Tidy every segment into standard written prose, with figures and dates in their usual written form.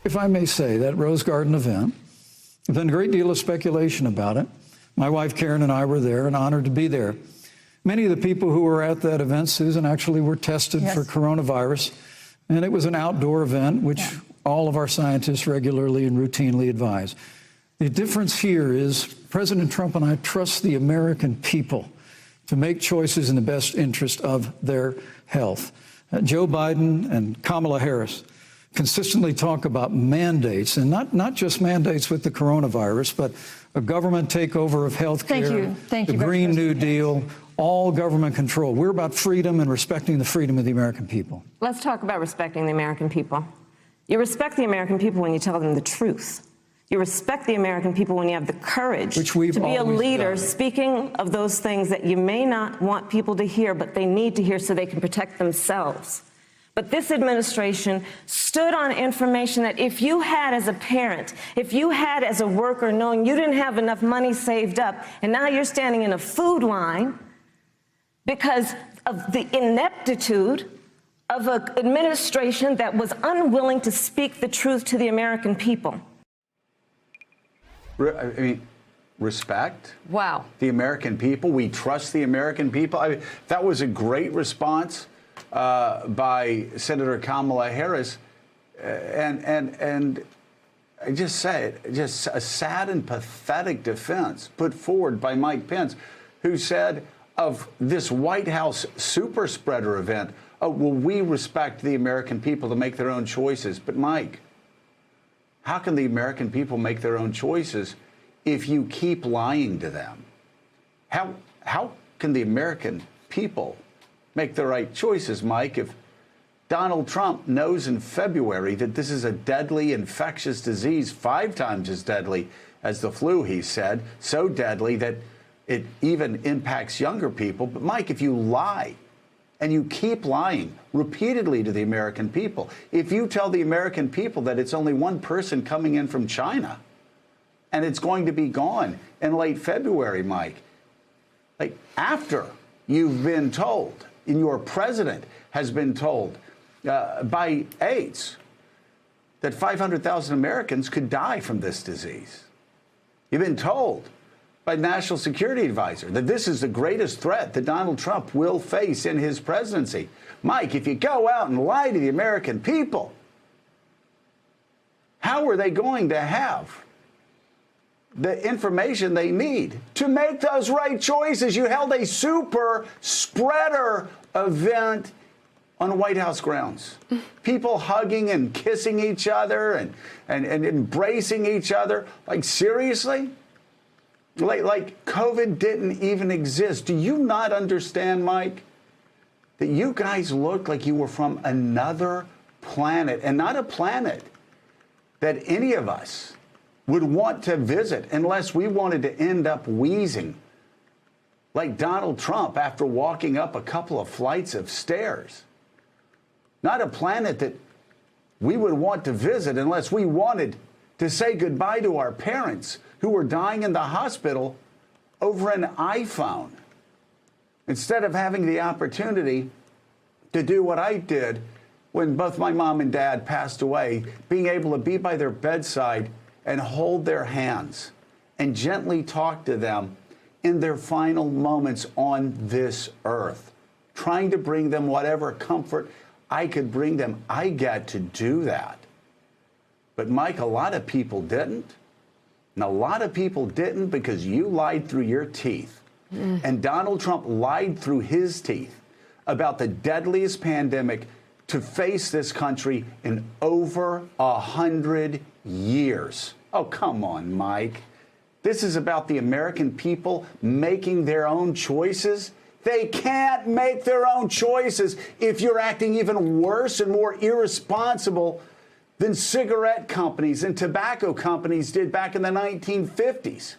if I may say, that Rose Garden event, there's been a great deal of speculation about it. My wife Karen and I were there and honored to be there. Many of the people who were at that event, Susan, actually were tested for coronavirus. And it was an outdoor event, which all of our scientists regularly and routinely advise. The difference here is President Trump and I trust the American people to make choices in the best interest of their health. Joe Biden and Kamala Harris consistently talk about mandates, and not just mandates with the coronavirus, but a government takeover of health care, the Green New Deal, all government control. We're about freedom and respecting the freedom of the American people. Let's talk about respecting the American people. You respect the American people when you tell them the truth. You respect the American people when you have the courage to be a leader speaking of those things that you may not want people to hear, but they need to hear so they can protect themselves. But this administration stood on information that if you had as a parent, if you had as a worker, knowing you didn't have enough money saved up, and now you're standing in a food line because of the ineptitude of an administration that was unwilling to speak the truth to the American people. I mean, respect. Wow. The American people. We trust the American people. I mean, that was a great response by Senator Kamala Harris. And I just say it, just a sad and pathetic defense put forward by Mike Pence, who said of this White House super spreader event, oh, well, we respect the American people to make their own choices. But Mike, how can the American people make their own choices if you keep lying to them? How can the American people make the right choices, Mike, if Donald Trump knows in February that this is a deadly infectious disease, 5 times as deadly as the flu, he said, so deadly that it even impacts younger people. But Mike, if you lie, and you keep lying repeatedly to the American people, if you tell the American people that it's only one person coming in from China and it's going to be gone in late February, Mike, like after you've been told, and your president has been told by AIDS that 500,000 Americans could die from this disease. You've been told by National Security Advisor that this is the greatest threat that Donald Trump will face in his presidency. Mike, if you go out and lie to the American people, how are they going to have the information they need to make those right choices? You held a super spreader event on White House grounds. People hugging and kissing each other and embracing each other. Like, seriously? Like COVID didn't even exist. Do you not understand, Mike, that you guys looked like you were from another planet, and not a planet that any of us would want to visit unless we wanted to end up wheezing like Donald Trump after walking up a couple of flights of stairs? Not a planet that we would want to visit unless we wanted to say goodbye to our parents who were dying in the hospital over an iPhone, instead of having the opportunity to do what I did when both my mom and dad passed away, being able to be by their bedside and hold their hands and gently talk to them in their final moments on this earth, trying to bring them whatever comfort I could bring them. I got to do that. But Mike, a lot of people didn't. And a lot of people didn't because you lied through your teeth. And Donald Trump lied through his teeth about the deadliest pandemic to face this country in over 100 years. Oh, come on, Mike. This is about the American people making their own choices. They can't make their own choices if you're acting even worse and more irresponsible than cigarette companies and tobacco companies did back in the 1950s,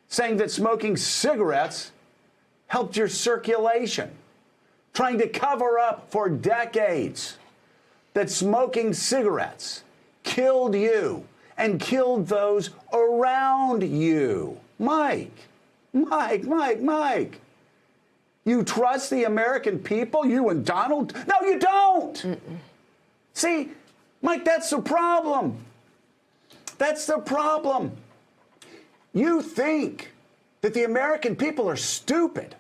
saying that smoking cigarettes helped your circulation, trying to cover up for decades that smoking cigarettes killed you and killed those around you. Mike, you trust the American people? You and Donald? No, you don't. See, Mike, that's the problem. That's the problem. You think that the American people are stupid.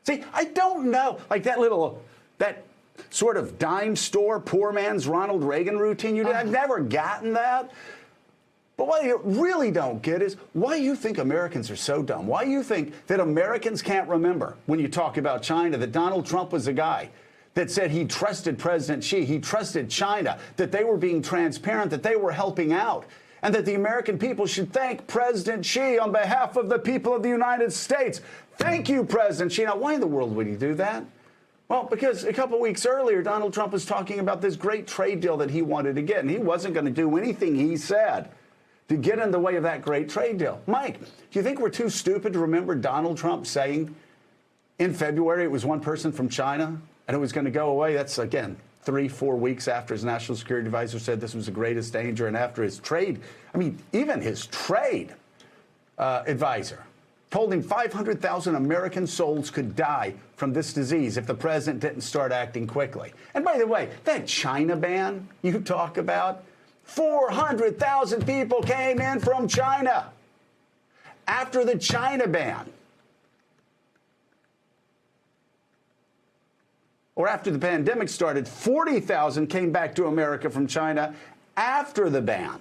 See, I don't know. Like that sort of dime store, poor man's Ronald Reagan routine you did. I've never gotten that. But what you really don't get is why you think Americans are so dumb. Why you think that Americans can't remember when you talk about China that Donald Trump was a guy that said he trusted President Xi, he trusted China, that they were being transparent, that they were helping out, and that the American people should thank President Xi on behalf of the people of the United States. Thank you, President Xi. Now, why in the world would he do that? Well, because a couple weeks earlier, Donald Trump was talking about this great trade deal that he wanted to get, and he wasn't going to do anything he said to get in the way of that great trade deal. Mike, do you think we're too stupid to remember Donald Trump saying in February it was one person from China and it was going to go away? That's, again, 3-4 weeks after his national security advisor said this was the greatest danger, and after his trade, I mean, even his trade advisor told him 500,000 American souls could die from this disease if the president didn't start acting quickly. And by the way, that China ban you talk about, 400,000 people came in from China after the China ban. Or after the pandemic started, 40,000 came back to America from China after the ban.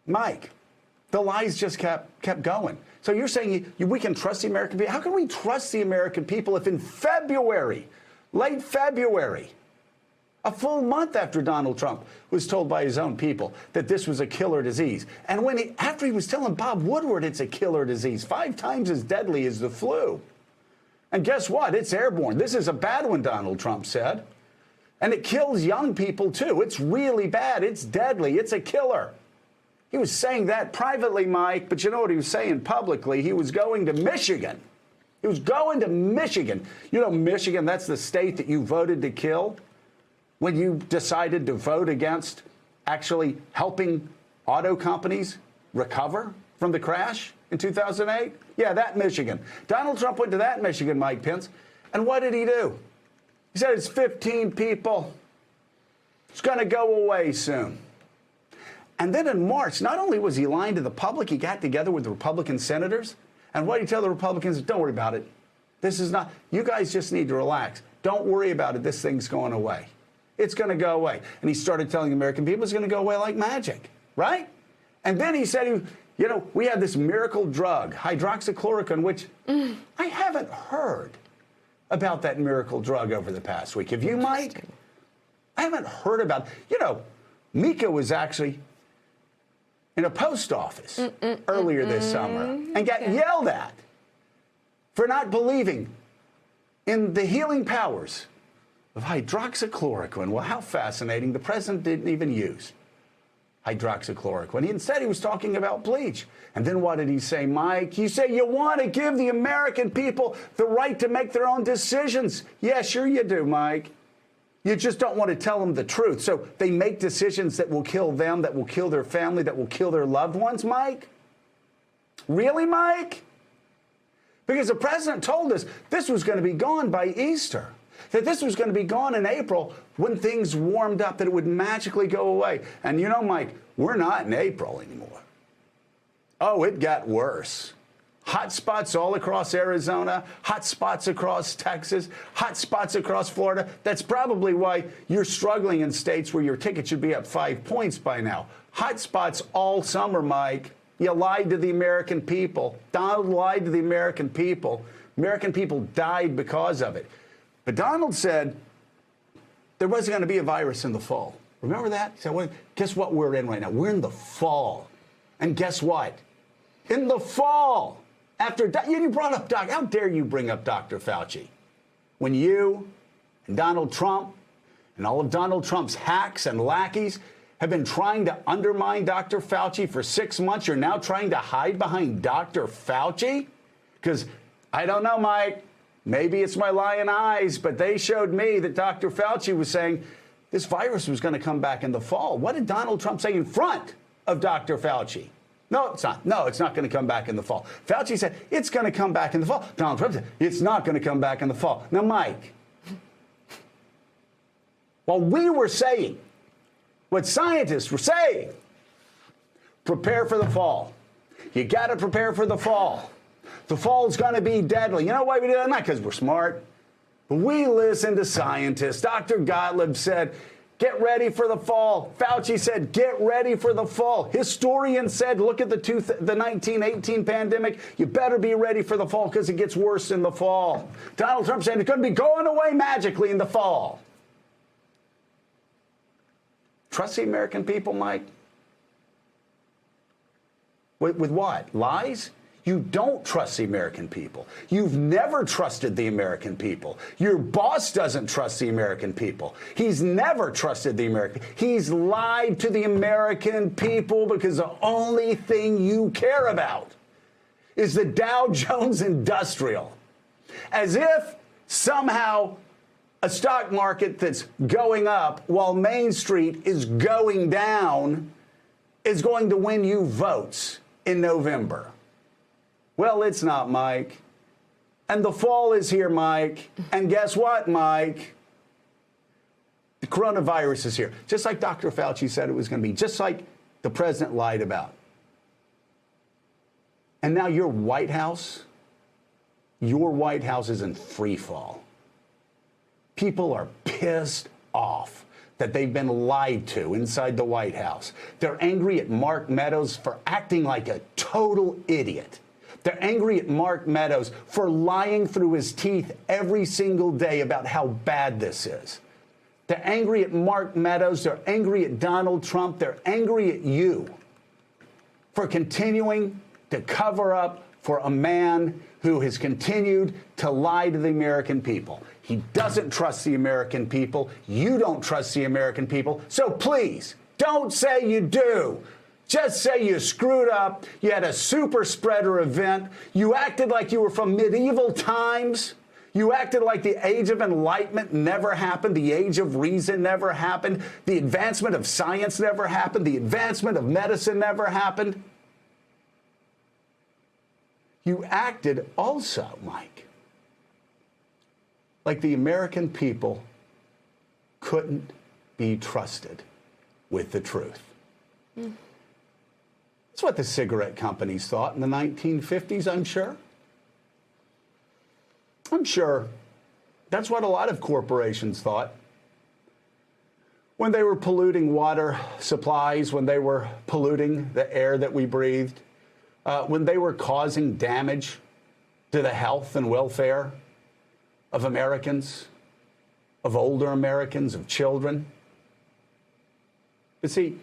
Mike, the lies just kept going. So you're saying we can trust the American people? How can we trust the American people if in February, late February, a full month after Donald Trump was told by his own people that this was a killer disease, and after he was telling Bob Woodward it's a killer disease, 5 times as deadly as the flu. And guess what? It's airborne. This is a bad one, Donald Trump said. And it kills young people, too. It's really bad. It's deadly. It's a killer. He was saying that privately, Mike, but you know what he was saying publicly? He was going to Michigan. He was going to Michigan. You know, Michigan, that's the state that you voted to kill when you decided to vote against actually helping auto companies recover from the crash in 2008? Yeah, that Michigan. Donald Trump went to that Michigan, Mike Pence, and what did he do? He said it's 15 people. It's going to go away soon. And then in March, not only was he lying to the public, he got together with the Republican senators. And what did he tell the Republicans? Don't worry about it. This is not, you guys just need to relax. Don't worry about it. This thing's going away. It's going to go away. And he started telling the American people it's going to go away like magic, right? And then he said, we had this miracle drug, hydroxychloroquine, which I haven't heard about that miracle drug over the past week. Have you, Mike? I haven't heard about it. Mika was actually in a post office earlier this summer and got yelled at for not believing in the healing powers of hydroxychloroquine. Well, how fascinating. The president didn't even use hydroxychloroquine. Instead, he was talking about bleach. And then what did he say, Mike? He said, you want to give the American people the right to make their own decisions. Yeah, sure you do, Mike. You just don't want to tell them the truth. So they make decisions that will kill them, that will kill their family, that will kill their loved ones, Mike? Really, Mike? Because the president told us this was going to be gone by Easter, that this was going to be gone in April when things warmed up, that it would magically go away. And Mike, we're not in April anymore. Oh, it got worse. Hot spots all across Arizona, hot spots across Texas, hot spots across Florida. That's probably why you're struggling in states where your ticket should be up 5 points by now. Hot spots all summer, Mike. You lied to the American people. Donald lied to the American people. American people died because of it. But Donald said there wasn't going to be a virus in the fall. Remember that? He said, well, guess what we're in right now? We're in the fall. And guess what? In the fall, you brought up how dare you bring up Dr. Fauci? When you and Donald Trump and all of Donald Trump's hacks and lackeys have been trying to undermine Dr. Fauci for 6 months, you're now trying to hide behind Dr. Fauci? Because I don't know, Mike. Maybe it's my lying eyes, but they showed me that Dr. Fauci was saying this virus was going to come back in the fall. What did Donald Trump say in front of Dr. Fauci? No, it's not. No, it's not going to come back in the fall. Fauci said it's going to come back in the fall. Donald Trump said it's not going to come back in the fall. Now, Mike, while we were saying what scientists say. Prepare for the fall. You got to prepare for the fall. The fall's going to be deadly. You know why we do that? Not because we're smart. But we listen to scientists. Dr. Gottlieb said, get ready for the fall. Fauci said, get ready for the fall. Historians said, look at the 1918 pandemic. You better be ready for the fall because it gets worse in the fall. Donald Trump said it's going to be going away magically in the fall. Trust the American people, Mike? With what? Lies? You don't trust the American people. You've never trusted the American people. Your boss doesn't trust the American people. He's never trusted the American. He's lied to the American people because the only thing you care about is the Dow Jones Industrial. As if somehow a stock market that's going up while Main Street is going down is going to win you votes in November. Well, it's not, Mike. And the fall is here, Mike. And guess what, Mike? The coronavirus is here. Just like Dr. Fauci said it was going to be. Just like the president lied about. And now your White House is in free fall. People are pissed off that they've been lied to inside the White House. They're angry at Mark Meadows for acting like a total idiot. They're angry at Mark Meadows for lying through his teeth every single day about how bad this is. They're angry at Mark Meadows. They're angry at Donald Trump. They're angry at you for continuing to cover up for a man who has continued to lie to the American people. He doesn't trust the American people. You don't trust the American people. So please, don't say you do. Just say you screwed up. You had a super spreader event. You acted like you were from medieval times. You acted like the Age of Enlightenment never happened. The Age of Reason never happened. The advancement of science never happened. The advancement of medicine never happened. You acted also, Mike, like the American people couldn't be trusted with the truth. That's what the cigarette companies thought in the 1950s, I'm sure. I'm sure that's what a lot of corporations thought when they were polluting water supplies, when they were polluting the air that we breathed, when they were causing damage to the health and welfare of Americans, of older Americans, of children. But see,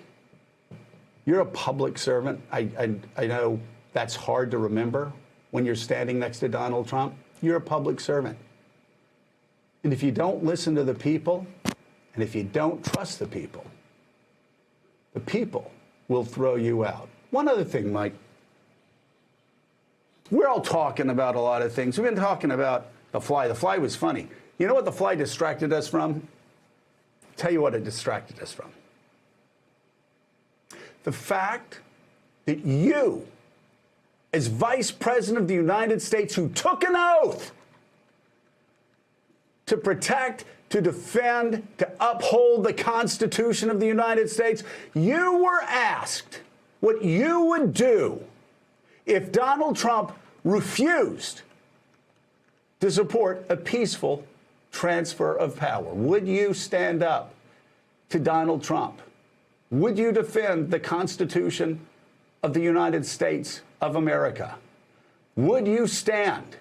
you're a public servant. I know that's hard to remember when you're standing next to Donald Trump. You're a public servant. And if you don't listen to the people, and if you don't trust the people will throw you out. One other thing, Mike. We're all talking about a lot of things. We've been talking about the fly. The fly was funny. You know what the fly distracted us from? Tell you what it distracted us from. The fact that you, as Vice President of the United States, who took an oath to protect, to defend, to uphold the Constitution of the United States, you were asked what you would do if Donald Trump refused to support a peaceful transfer of power. Would you stand up to Donald Trump? Would you defend the Constitution of the United States of America? Would you stand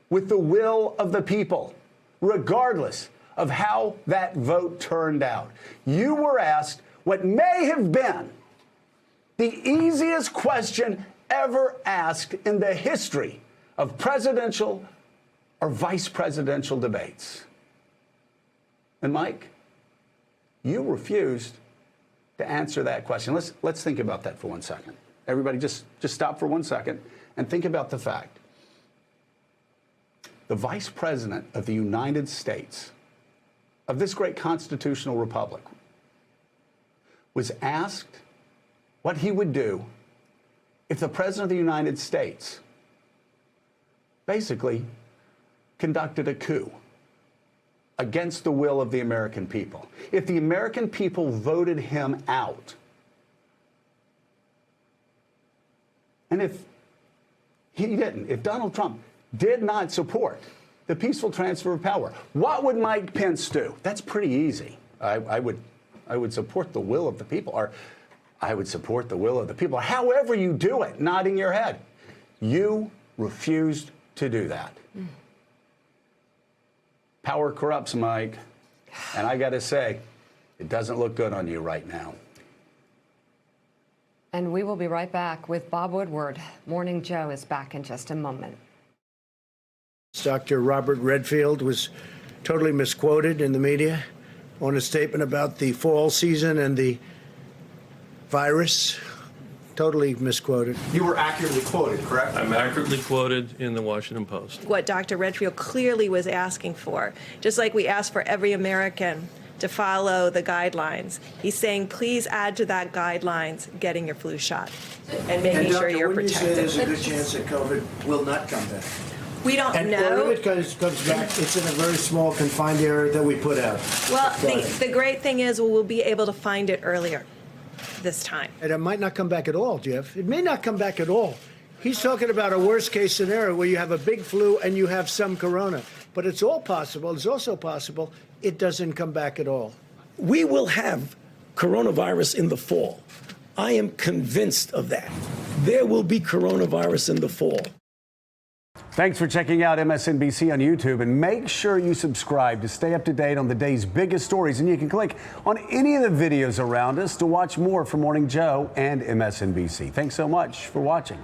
with the will of the people, regardless of how that vote turned out? You were asked what may have been the easiest question ever asked in the history of presidential or vice presidential debates. And Mike, you refused to answer that question. Let's think about that for 1 second. Everybody just stop for 1 second and think about the fact. The Vice President of the United States, of this great constitutional republic, was asked what he would do if the President of the United States basically conducted a coup, against the will of the American people. If the American people voted him out, and if he didn't, if Donald Trump did not support the peaceful transfer of power, what would Mike Pence do? That's pretty easy. I would support the will of the people, or I would support the will of the people. However you do it, nodding your head. You refused to do that. Power corrupts, Mike. And I got to say, it doesn't look good on you right now. And we will be right back with Bob Woodward. Morning Joe is back in just a moment. Dr. Robert Redfield was totally misquoted in the media on a statement about the fall season and the virus. Totally misquoted. You were accurately quoted, correct? I'm accurately quoted in the Washington Post. What Dr. Redfield clearly was asking for, just like we ask for every American to follow the guidelines. He's saying, please add to that guidelines getting your flu shot and making sure you're protected. There's a good chance that COVID will not come back. We don't And know. or if it comes back, it's in a very small confined area that we put out. Well, the great thing is we'll be able to find it earlier this time. And it might not come back at all, Jeff. It may not come back at all. He's talking about a worst case scenario where you have a big flu and you have some corona. But it's all possible. It's also possible it doesn't come back at all. We will have coronavirus in the fall. I am convinced of that. There will be coronavirus in the fall. Thanks for checking out MSNBC on YouTube, and make sure you subscribe to stay up to date on the day's biggest stories. And you can click on any of the videos around us to watch more from Morning Joe and MSNBC. Thanks so much for watching.